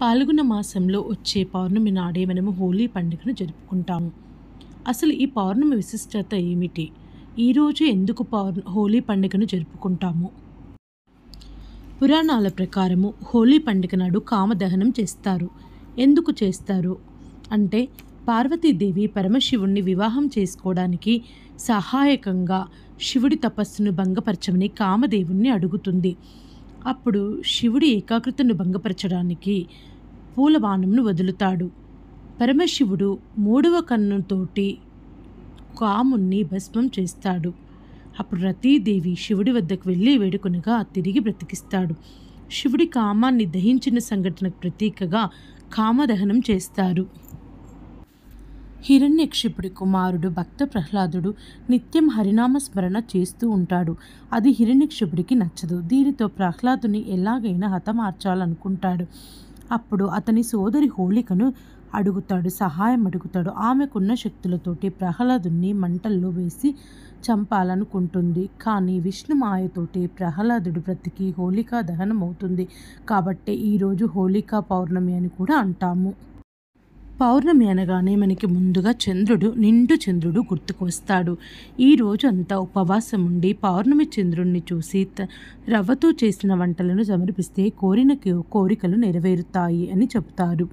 పాల్గొన మాసంలో వచ్చే పౌర్ణమి నాడే మనము హోలీ పండుగను జరుపుకుంటాము. అసలు ఈ పౌర్ణమి విశిష్టత ఏమిటి? ఈరోజు ఎందుకు హోలీ పండుగను జరుపుకుంటాము? పురాణాల ప్రకారము హోలీ పండుగ నాడు కామదహనం చేస్తారు. ఎందుకు చేస్తారు అంటే పార్వతీదేవి పరమశివుణ్ణి వివాహం చేసుకోవడానికి సహాయకంగా శివుడి తపస్సును భంగపరచమని కామదేవుణ్ణి అడుగుతుంది. అప్పుడు శివుడి ఏకాగ్రతను భంగపరచడానికి పూలబాణంను వదులుతాడు. పరమశివుడు మూడవ కన్నుతోటి కాముణ్ణి భస్మం చేస్తాడు. అప్పుడు రతీదేవి శివుడి వద్దకు వెళ్ళి వేడుకొనగా తిరిగి బ్రతికిస్తాడు. శివుడి కామాన్ని దహించిన సంఘటనకు ప్రతీకగా కామదహనం చేస్తారు. హిరణ్యక్షిపుడి కుమారుడు భక్త ప్రహ్లాదుడు నిత్యం హరినామ స్మరణ చేస్తూ ఉంటాడు. అది హిరణ్యక్షిపుడికి నచ్చదు. దీనితో ప్రహ్లాదుని ఎలాగైనా హతమార్చాలనుకుంటాడు. అప్పుడు అతని సోదరి హోళికను సహాయం అడుగుతాడు. ఆమెకున్న శక్తులతోటి ప్రహ్లాదుని మంటల్లో వేసి చంపాలనుకుంటుంది. కానీ విష్ణుమాయతోటి ప్రహ్లాదుడు బ్రతికి హోళికా దహనం అవుతుంది. కాబట్టే ఈరోజు హోళికా పౌర్ణమి అని కూడా అంటాము. పౌర్ణమి అనగానే మనకి ముందుగా నిండు చంద్రుడు గుర్తుకు వస్తాడు. ఈ రోజు అంతా ఉపవాసం ఉండి పౌర్ణమి చంద్రుడిని చూసి రవ్వతో చేసిన వంటలను సమర్పిస్తే కోరిన కోరికలు నెరవేరుతాయి అని చెబుతారు.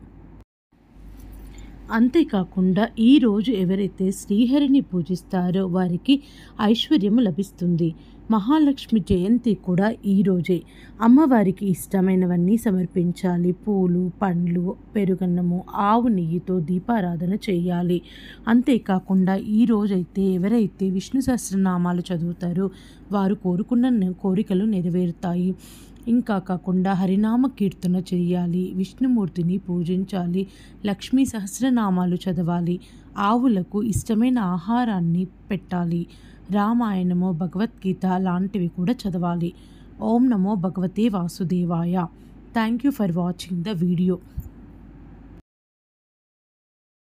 అంతేకాకుండా ఈరోజు ఎవరైతే శ్రీహరిని పూజిస్తారో వారికి ఐశ్వర్యము లభిస్తుంది. మహాలక్ష్మి జయంతి కూడా ఈరోజే. అమ్మవారికి ఇష్టమైనవన్నీ సమర్పించాలి. పూలు, పండ్లు, పెరుగన్నము, ఆవు నెయ్యితో దీపారాధన చేయాలి. అంతేకాకుండా ఈరోజైతే ఎవరైతే విష్ణు సహస్రనామాలు చదువుతారో వారు కోరుకున్న కోరికలు నెరవేరుతాయి. ఇంకా కాకుండా హరినామ కీర్తన చేయాలి. విష్ణుమూర్తిని పూజించాలి. లక్ష్మీ సహస్రనామాలు చదవాలి. ఆవులకు ఇష్టమైన ఆహారాన్ని పెట్టాలి. రామాయణము, భగవద్గీత లాంటివి కూడా చదవాలి. ఓం నమో భగవతే వాసుదేవాయ. Thank you for watching the video.